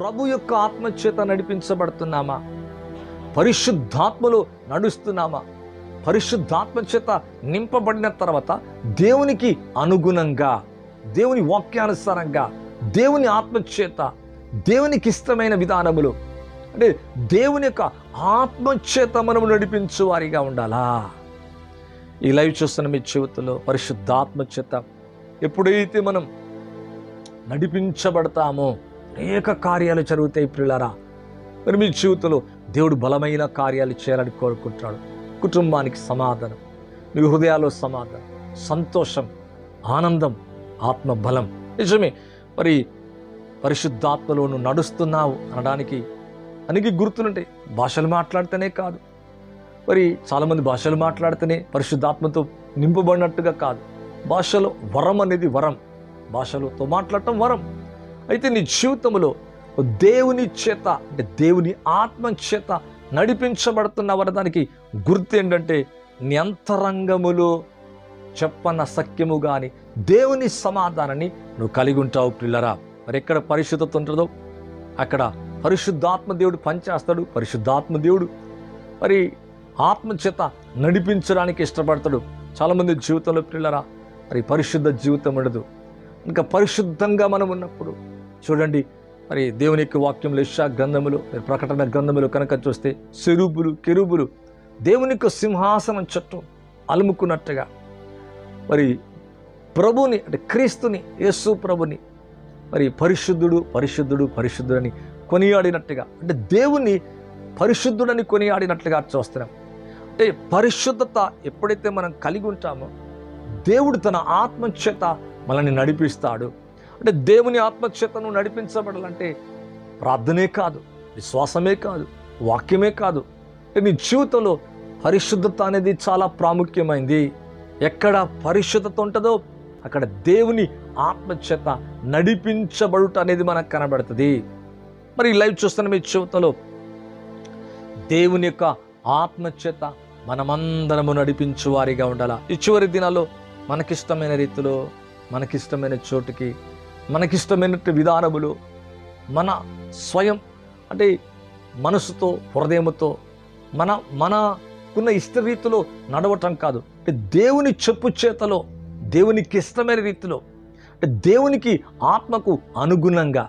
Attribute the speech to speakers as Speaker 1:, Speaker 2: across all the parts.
Speaker 1: ప్రభు యొక్క ఆత్మచేత నడిపించబడుతున్నామా? పరిశుద్ధాత్మలో నడుస్తున్నామా? పరిశుద్ధాత్మ చేత నింపబడిన తర్వాత దేవునికి అనుగుణంగా, దేవుని వాక్యానుసారంగా, దేవుని ఆత్మచేత, దేవునికి ఇష్టమైన విధానములు, అంటే దేవుని యొక్క ఆత్మచేత మనము నడిపించు వారిగా ఉండాలా? ఈ లైవ్ చూస్తున్న మీ జీవితంలో పరిశుద్ధాత్మ చేత ఎప్పుడైతే మనం నడిపించబడతామో అనేక కార్యాలు జరుగుతాయి ప్రియులారా. మరి మీ జీవితంలో దేవుడు బలమైన కార్యాలు చేయాలని కోరుకుంటున్నాడు. కుటుంబానికి సమాధానం, మీ హృదయాల్లో సమాధానం, సంతోషం, ఆనందం, ఆత్మ బలం. నిజమే, మరి పరిశుద్ధాత్మలో నువ్వు నడుస్తున్నావు అనడానికి అనికి గుర్తులుంటాయి. భాషలు మాట్లాడితేనే కాదు, మరి చాలామంది భాషలు మాట్లాడితేనే పరిశుద్ధాత్మతో నింపబడినట్టుగా కాదు. భాషలో వరం అనేది వరం, భాషలతో మాట్లాడటం వరం. అయితే నీ జీవితంలో దేవుని చేత, అంటే దేవుని ఆత్మ చేత నడిపించబడుతున్న దానికి గుర్తు ఏంటంటే నీ అంతరంగములో చెప్పన సఖ్యము కానీ దేవుని సమాధానాన్ని నువ్వు కలిగి ఉంటావు ప్రియులారా. మరి ఎక్కడ పరిశుద్ధత ఉంటుందో అక్కడ పరిశుద్ధాత్మ దేవుడు పనిచేస్తాడు. పరిశుద్ధాత్మ దేవుడు మరి ఆత్మ చేత నడిపించడానికి ఇష్టపడతాడు. చాలామంది జీవితంలో ప్రియులారా మరి పరిశుద్ధ జీవితం ఉండదు. ఇంకా పరిశుద్ధంగా మనం ఉన్నప్పుడు చూడండి, మరి దేవుని యొక్క వాక్యంలో యెషయా గ్రంథములు, ప్రకటన గ్రంథములు కనుక చూస్తే సెరూబులు, కెరూబులు దేవుని యొక్క సింహాసనం చుట్టూ అలుముకున్నట్టుగా మరి ప్రభుని, అంటే క్రీస్తుని, యేసు ప్రభుని మరి పరిశుద్ధుడు పరిశుద్ధుడు పరిశుద్ధుడని కొనియాడినట్టుగా, అంటే దేవుని పరిశుద్ధుడని కొనియాడినట్లుగా చూస్తున్నాం. అంటే పరిశుద్ధత ఎప్పుడైతే మనం కలిగి ఉంటామో దేవుడు తన ఆత్మచేత మనల్ని నడిపిస్తాడు. అంటే దేవుని ఆత్మచేతను నడిపించబడాలంటే ప్రార్థనే కాదు, విశ్వాసమే కాదు, వాక్యమే కాదు, నీ జీవితంలో పరిశుద్ధత అనేది చాలా ప్రాముఖ్యమైంది. ఎక్కడ పరిశుద్ధత ఉంటుందో అక్కడ దేవుని ఆత్మచేత నడిపించబడుట అనేది మనకు కనబడుతుంది. మరి ఈ లైవ్ చూస్తున్న మీ జీవితంలో దేవుని యొక్క ఆత్మచేత మనమందరము నడిపించు వారిగా ఉండాలా. ఈ చివరి దినాల్లో మనకిష్టమైన రీతిలో, మనకిష్టమైన చోటుకి, మనకిష్టమైన విధానములు, మన స్వయం అంటే మనసుతో, హృదయముతో మనకున్న ఇష్ట రీతిలో నడవటం కాదు. అంటే దేవుని చెప్పు చేతలో, దేవునికి ఇష్టమైన రీతిలో, అంటే దేవునికి ఆత్మకు అనుగుణంగా,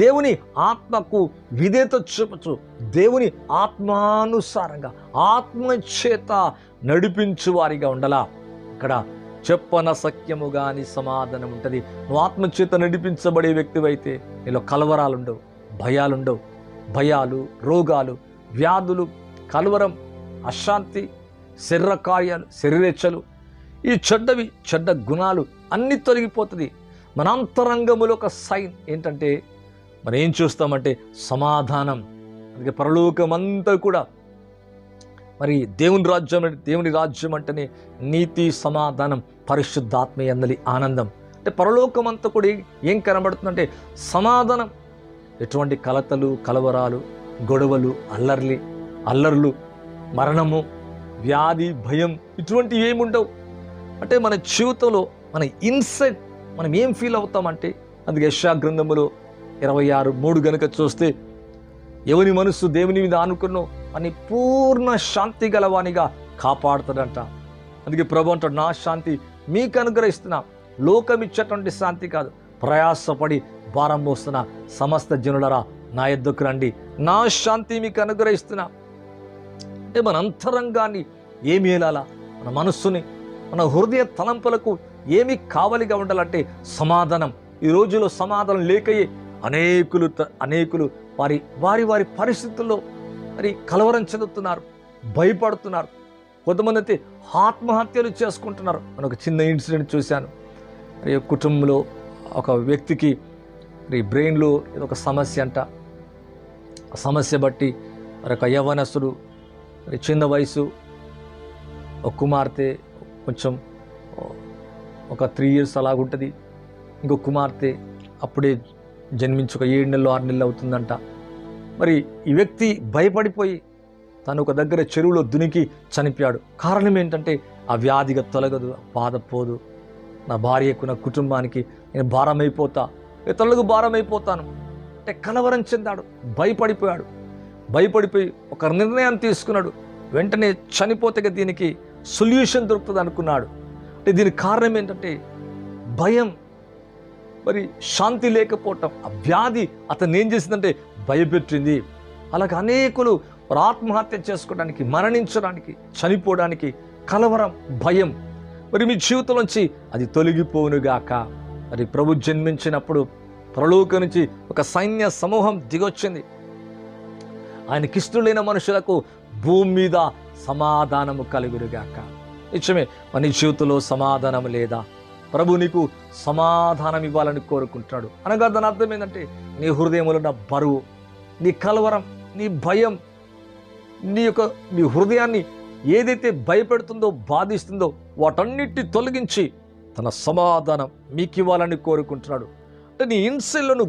Speaker 1: దేవుని ఆత్మకు విధేయత చూపచ్చు, దేవుని ఆత్మానుసారంగా ఆత్మచేత నడిపించు వారిగా ఉండాలా. ఇక్కడ చెప్పన సఖ్యము కానీ సమాధానం ఉంటుంది. నువ్వు ఆత్మచేత నడిపించబడే వ్యక్తివైతే నీలో కలవరాలుండవు, భయాలుండవు. భయాలు, రోగాలు, వ్యాధులు, కలవరం, అశాంతి, శరీర కార్యాలు, శరీరేచ్ఛలు, ఈ చెడ్డ గుణాలు అన్నీ తొలగిపోతుంది. మన అంతరంగములో ఒక సైన్ ఏంటంటే మనం ఏం చూస్తామంటే సమాధానం. అందుకే పరలోకమంతా కూడా మరి దేవుని రాజ్యం అంటేనే నీతి, సమాధానం, పరిశుద్ధాత్మ యందలి ఆనందం. అంటే పరలోకమంతా కూడా ఏం కనబడుతుందంటే సమాధానం. ఎటువంటి కలతలు, కలవరాలు, గొడవలు, అల్లర్లు, మరణము, వ్యాధి, భయం ఇటువంటివి ఏముండవు. అంటే మన జీవితంలో మన ఇన్సైట్ మనం ఏం ఫీల్ అవుతామంటే, అందుకే యెషయా గ్రంథములో 26:3 గనుక చూస్తే ఎవని మనస్సు దేవుని మీద ఆనుకున్నో అని పూర్ణ శాంతి గలవానిగా కాపాడుతాడంట. అందుకే ప్రభు అంటాడు, నా శాంతి మీకు అనుగ్రహిస్తున్నా, లోకం ఇచ్చేటువంటి శాంతి కాదు. ప్రయాసపడి భారం మోస్తున్న సమస్త జనులరా నా యొద్దకు రండి, నా శాంతి మీకు అనుగ్రహిస్తున్నా. అంటే మన అంతరంగాన్ని ఏమి ఏలాలా, మన మనస్సుని, మన హృదయ తలంపులకు ఏమి కావలిగా ఉండాలంటే సమాధానం. ఈ రోజులో సమాధానం లేకయే అనేకులు వారి పరిస్థితుల్లో మరి కలవరం చెందుతున్నారు, భయపడుతున్నారు. కొంతమంది అయితే ఆత్మహత్యలు చేసుకుంటున్నారు. నేను ఒక చిన్న ఇన్సిడెంట్ చూశాను. మరి కుటుంబంలో ఒక వ్యక్తికి మరి బ్రెయిన్లో ఏదో ఒక సమస్య అంట. ఆ సమస్య బట్టి మరి ఒక యవ్వనస్తుడు, మరి చిన్న వయసు, ఒక కుమార్తె కొంచెం ఒక 3 years అలాగుంటుంది, ఇంకో కుమార్తె అప్పుడే జన్మించి ఒక 7 నెలలు 6 నెలలు అవుతుందంట. మరి ఈ వ్యక్తి భయపడిపోయి తను ఒక దగ్గర చెరువులో దునికి చనిపోయాడు. కారణం ఏంటంటే ఆ వ్యాధిగా తొలగదు, బాధ పోదు, నా భార్యకు, నా కుటుంబానికి నేను భారమైపోతా, ఇతరులకు భారమైపోతాను. అంటే అంటే కలవరం చెందాడు, భయపడిపోయి ఒక నిర్ణయాన్ని తీసుకున్నాడు. వెంటనే చనిపోతే దీనికి సొల్యూషన్ దొరుకుతుంది అనుకున్నాడు. అంటే దీనికి కారణం ఏంటంటే భయం, మరి శాంతి లేకపోవటం. ఆ వ్యాధి అతను ఏం చేసిందంటే భయపెట్టింది. అలాగే అనేకులు వారు ఆత్మహత్య చేసుకోవడానికి, మరణించడానికి, చనిపోవడానికి కలవరం, భయం. మరి మీ జీవితంలోంచి అది తొలగిపోనుగాక. మరి ప్రభు జన్మించినప్పుడు పరలోకం నుంచి ఒక సైన్య సమూహం దిగొచ్చింది. ఆయనకిష్టమైన మనుషులకు భూమి మీద సమాధానము కలుగునుగాక. నిజమే, మన జీవితంలో సమాధానం లేదా? ప్రభు నీకు సమాధానం ఇవ్వాలని కోరుకుంటున్నాడు. అనగా దాని అర్థం ఏంటంటే నీ హృదయంలో ఉన్న బరువు, నీ కలవరం, నీ భయం, నీ హృదయాన్ని ఏదైతే భయపెడుతుందో, బాధిస్తుందో వాటన్నిటిని తొలగించి తన సమాధానం మీకు ఇవ్వాలని కోరుకుంటున్నాడు. అంటే నీ ఇన్సెల్లను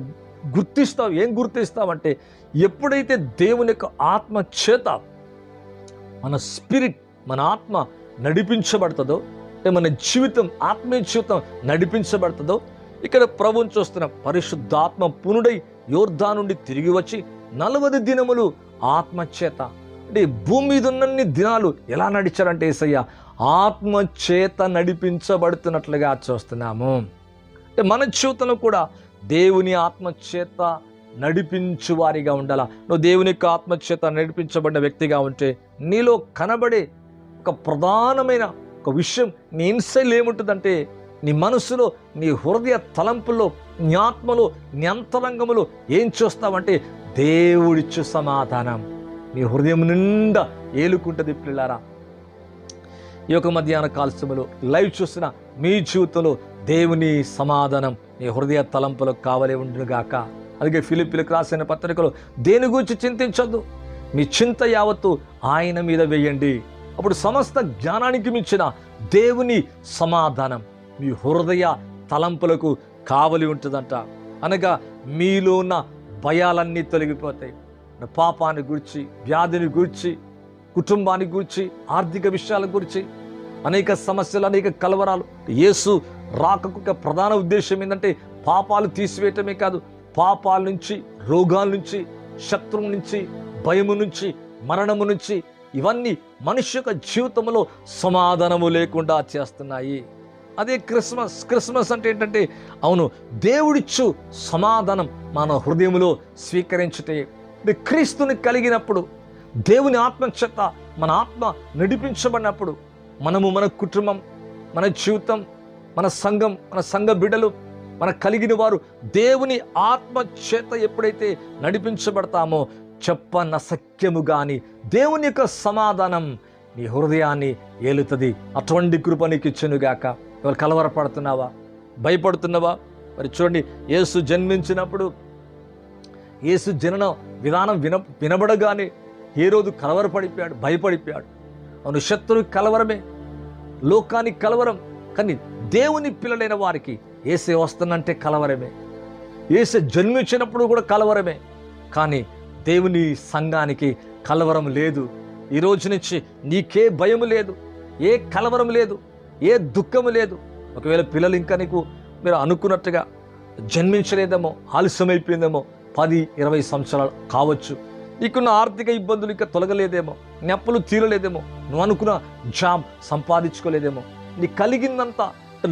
Speaker 1: గుర్తిస్తావు. ఏం గుర్తిస్తావంటే ఎప్పుడైతే దేవుని యొక్క ఆత్మ చేత మన స్పిరిట్, మన ఆత్మ నడిపించబడుతుందో, అంటే మన జీవితం, ఆత్మీయ జీవితం నడిపించబడుతుందో, ఇక్కడ ప్రభువుని చూస్తున్న పరిశుద్ధాత్మ పునుడై యోర్దాను నుండి తిరిగి వచ్చి 40 దినములు ఆత్మచేత, అంటే భూమి మీద ఉన్నన్ని దినాలు ఎలా నడిచారంటే యేసయ్య ఆత్మచేత నడిపించబడుతున్నట్లుగా చూస్తున్నాము. అంటే మన జీవితంలో కూడా దేవుని ఆత్మచేత నడిపించు వారిగా ఉండాలా. నువ్వు దేవుని యొక్క ఆత్మచేత నడిపించబడిన వ్యక్తిగా ఉంటే నీలో కనబడే ఒక ప్రధానమైన ఒక విషయం, నీ ఇన్సైల్ ఏముంటుందంటే నీ మనసులో, నీ హృదయ తలంపుల్లో, నీ ఆత్మలో, నీ అంతరంగములో ఏం చూస్తావంటే దేవుడిచ్చు సమాధానం నీ హృదయం నిండా ఏలుకుంటుంది. పిల్లారా, ఈ యొక్క మధ్యాహ్న కాల సమయంలో లైవ్ చూస్తున్న మీ జీవితంలో దేవుని సమాధానం నీ హృదయ తలంపులో కావలే ఉండుగాక. అలాగే ఫిలిప్పీలకు రాసిన పత్రికలో దేని గురించి చింతించొద్దు, మీ చింత యావత్తు ఆయన మీద వేయండి, అప్పుడు సమస్త జ్ఞానానికి మించిన దేవుని సమాధానం మీ హృదయ తలంపులకు కావలి ఉంటుందంట. అనగా మీలో ఉన్న భయాలన్నీ తొలగిపోతాయి. పాపాన్ని గురించి, వ్యాధిని గురించి, కుటుంబాన్ని గురించి, ఆర్థిక విషయాల గురించి, అనేక సమస్యలు, అనేక కలవరాలు. యేసు రాకకు ప్రధాన ఉద్దేశం ఏంటంటే పాపాలు తీసివేయటమే కాదు, పాపాల నుంచి, రోగాల నుంచి, శత్రువు నుంచి, భయము నుంచి, మరణము నుంచి, ఇవన్నీ మనిషి యొక్క జీవితంలో సమాధానము లేకుండా చేస్తున్నాయి. అదే క్రిస్మస్ అంటే ఏంటంటే అవును, దేవుడిచ్చు సమాధానం మన హృదయంలో స్వీకరించితే, క్రీస్తుని కలిగినప్పుడు, దేవుని ఆత్మ చేత మన ఆత్మ నడిపించబడినప్పుడు మనము, మన కుటుంబం, మన జీవితం, మన సంఘం, మన సంఘ బిడ్డలు, మన కలిగిన వారు దేవుని ఆత్మ చేత ఎప్పుడైతే నడిపించబడతామో చెప్పనసఖ్యము గాని దేవుని యొక్క సమాధానం నీ హృదయాన్ని ఏలుతుంది. అటువంటి కృప నీకు ఇచ్చునుగాక. ఇవాళ కలవరపడుతున్నావా, భయపడుతున్నావా? మరి చూడండి, యేసు జన్మించినప్పుడు, యేసు జనన విధానం వినబడగానే హేరోదు కలవరపడిపోయాడు, భయపడిపోయాడు. అవును, శత్రువు కలవరమే, లోకానికి కలవరం. కానీ దేవుని పిల్లలైన వారికి యేసే వస్తున్నంటే కలవరమే, యేసే జన్మించినప్పుడు కూడా కలవరమే. కానీ దేవుని సంఘానికి కలవరం లేదు. ఈ రోజు నుంచి నీకే భయం లేదు, ఏ కలవరం లేదు, ఏ దుఃఖము లేదు. ఒకవేళ పిల్లలు ఇంకా మీరు అనుకున్నట్టుగా జన్మించలేదేమో, ఆలస్యమైపోయిందేమో, 10-20 సంవత్సరాలు కావచ్చు. నీకున్న ఆర్థిక ఇబ్బందులు ఇంకా తొలగలేదేమో, నీ అప్పులు తీరలేదేమో, నువ్వు అనుకున్న జాబ్ సంపాదించుకోలేదేమో, నీ కలిగిందంతా,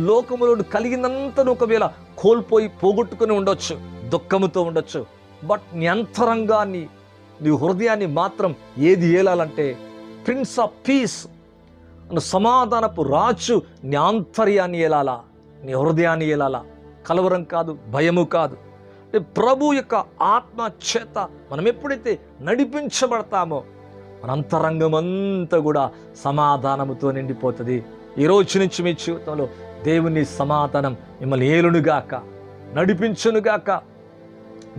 Speaker 1: లోకములో కలిగిందంతా నువ్వు ఒకవేళ కోల్పోయి పోగొట్టుకుని ఉండొచ్చు, దుఃఖముతో ఉండొచ్చు. బట్ నీ అంతరంగాన్ని, నీ హృదయాన్ని మాత్రం ఏది ఏలాలంటే ప్రిన్స్ ఆఫ్ పీస్, సమాధానపు రాజు నీ ఆంతర్యాన్ని ఏలాలా, నీ హృదయాన్ని ఏలాలా. కలవరం కాదు, భయము కాదు. ప్రభు యొక్క ఆత్మ చేత మనం ఎప్పుడైతే నడిపించబడతామో మన అంతరంగం అంతా కూడా సమాధానముతో నిండిపోతుంది. ఈ రోజు నుంచి మీ జీవితంలో దేవుని సమాధానం మిమ్మల్ని ఏలునుగాక, నడిపించునుగాక,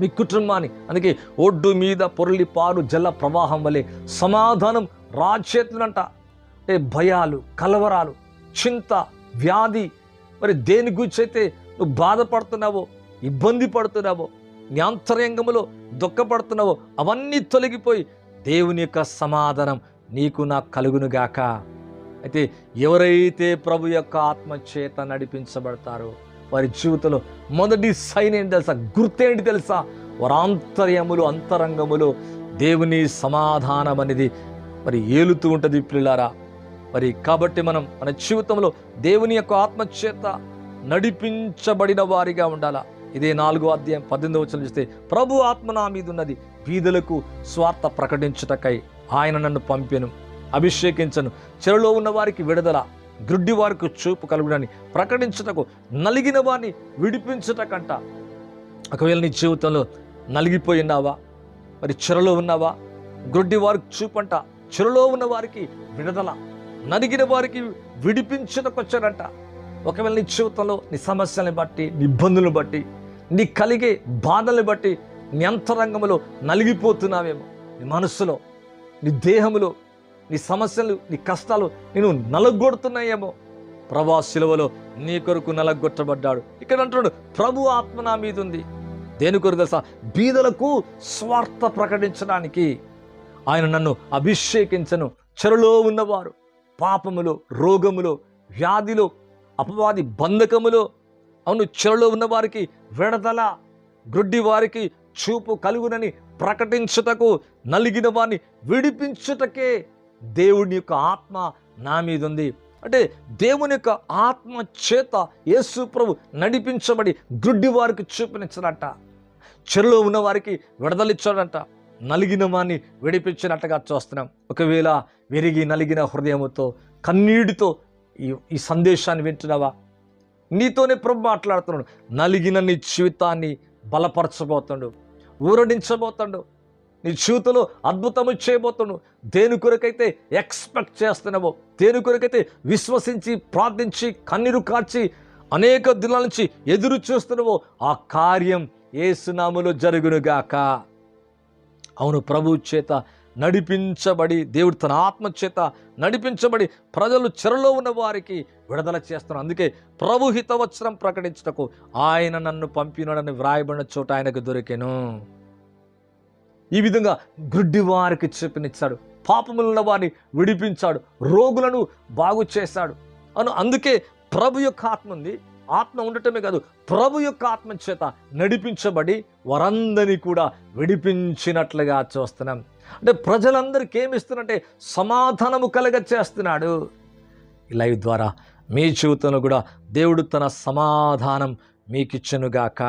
Speaker 1: మీ కుటుంబాన్ని. అందుకే ఒడ్డు మీద పొరలి పారు జల ప్రవాహం వలె సమాధానం రాచేతులంట. అంటే భయాలు, కలవరాలు, చింత, వ్యాధి, మరి దేని గురించి అయితే నువ్వు బాధపడుతున్నావో, ఇబ్బంది పడుతున్నావో, నీ అంతరంగములో దుఃఖపడుతున్నావో అవన్నీ తొలగిపోయి దేవుని యొక్క సమాధానం నీకు నాకు కలుగునుగాక. అయితే ఎవరైతే ప్రభు యొక్క ఆత్మ చేత నడిపించబడతారో వారి జీవితంలో మొదటి సైన్ ఏంటి తెలుసా, గుర్తేంటి తెలుసా? వరాంతర్యములు అంతరంగములు దేవుని సమాధానం అనేది మరి ఏలుతూ ఉంటుంది ప్రియులారా. మరి కాబట్టి మనం మన జీవితంలో దేవుని యొక్క ఆత్మచేత నడిపించబడిన వారిగా ఉండాలా. ఇదే 4వ అధ్యాయం 18వ వచనం చూస్తే, ప్రభు ఆత్మ నా మీద ఉన్నది, బీదలకు స్వార్థ ప్రకటించుటకై ఆయన నన్ను పంపెను, అభిషేకించను, చెరలో ఉన్న వారికి విడుదల, గ్రుడ్డి వారికి చూపు కలుగునని ప్రకటించుటకు, నలిగిన వారిని విడిపించుటకంట. ఒకవేళ నీ జీవితంలో నలిగిపోయినావా, మరి చెరలో ఉన్నావా, గ్రుడ్డి వారికి చూపంట, చెరలో ఉన్న వారికి విడుదల, నలిగిన వారికి విడిపించుటకు వచ్చాడంట. ఒకవేళ నీ జీవితంలో నీ సమస్యలను బట్టి, నీ ఇబ్బందులను బట్టి, నీ కలిగే బాధలను బట్టి నీ అంతరంగంలో నలిగిపోతున్నావేమో, నీ మనస్సులో, నీ దేహంలో నీ సమస్యలు, నీ కష్టాలు నేను నలగొడుతున్నాయేమో, ప్రభు శిలువలో నీ కొరకు నలగొట్టబడ్డాడు. ఇక్కడ అంటున్నాడు, ప్రభు ఆత్మ నా మీద ఉంది. దేని కొరకు తెలుసా? బీదలకు స్వార్థ ప్రకటించడానికి ఆయన నన్ను అభిషేకించను. చెరలో ఉన్నవారు, పాపములో, రోగములో, వ్యాధిలో, అపవాది బంధకములో, అవును, చెరలో ఉన్న వారికి విడుదల, గ్రుడ్డి వారికి చూపు కలుగునని ప్రకటించుటకు, నలిగిన వారిని విడిపించుటకే దేవుని యొక్క ఆత్మ నా మీద ఉంది. అంటే దేవుని యొక్క ఆత్మ చేత యేసు ప్రభు నడిపించబడి గ్రుడ్డి వారికి చూపించాడంట, చెరలో ఉన్న వారికి విడుదలిచ్చాడంట, నలిగిన వారిని విడిపించినట్టుగా చూస్తున్నాం. ఒకవేళ విరిగి నలిగిన హృదయముతో, కన్నీటితో ఈ సందేశాన్ని వింటున్నావా? నీతోనే ప్రభు మాట్లాడుతున్నాడు. నలిగిన నీ జీవితాన్ని బలపరచబోతాడు, ఊరడించబోతాడు, నీ జీవితంలో అద్భుతము చేయబోతాడు. దేని కొరకైతే ఎక్స్పెక్ట్ చేస్తున్నావో, దేని కొరకైతే విశ్వసించి ప్రార్థించి కన్నీరు కార్చి అనేక దినాల నుంచి ఎదురు చూస్తున్నావో, ఆ కార్యం యేసు నామములో జరుగునుగాక. అవును, ప్రభు చేత నడిపించబడి, దేవుడు తన ఆత్మ చేత నడిపించబడి ప్రజలు చెరలో ఉన్న వారికి విడుదల చేస్తున్నారు. అందుకే ప్రభు హితవచనం ప్రకటించుటకు ఆయన నన్ను పంపినాడని వ్రాయబడిన చోట ఆయనకు దొరికెను. ఈ విధంగా గ్రుడ్డి వారికి చూపునిచ్చాడు, పాపములున్న వారిని విడిపించాడు, రోగులను బాగు చేశాడు. అందుకే ప్రభు యొక్క ఆత్మ ఉంది. ఆత్మ ఉండటమే కాదు, ప్రభు యొక్క ఆత్మ చేత నడిపించబడి వారందరినీ కూడా విడిపించినట్లుగా చూస్తున్నాం. అంటే ప్రజలందరికీ ఏమిస్తున్నంటే సమాధానము కలగ చేస్తున్నాడు. ఈ లైవ్ ద్వారా మీ జీవితంలో కూడా దేవుడు తన సమాధానం మీకు ఇచ్చెనుగాక.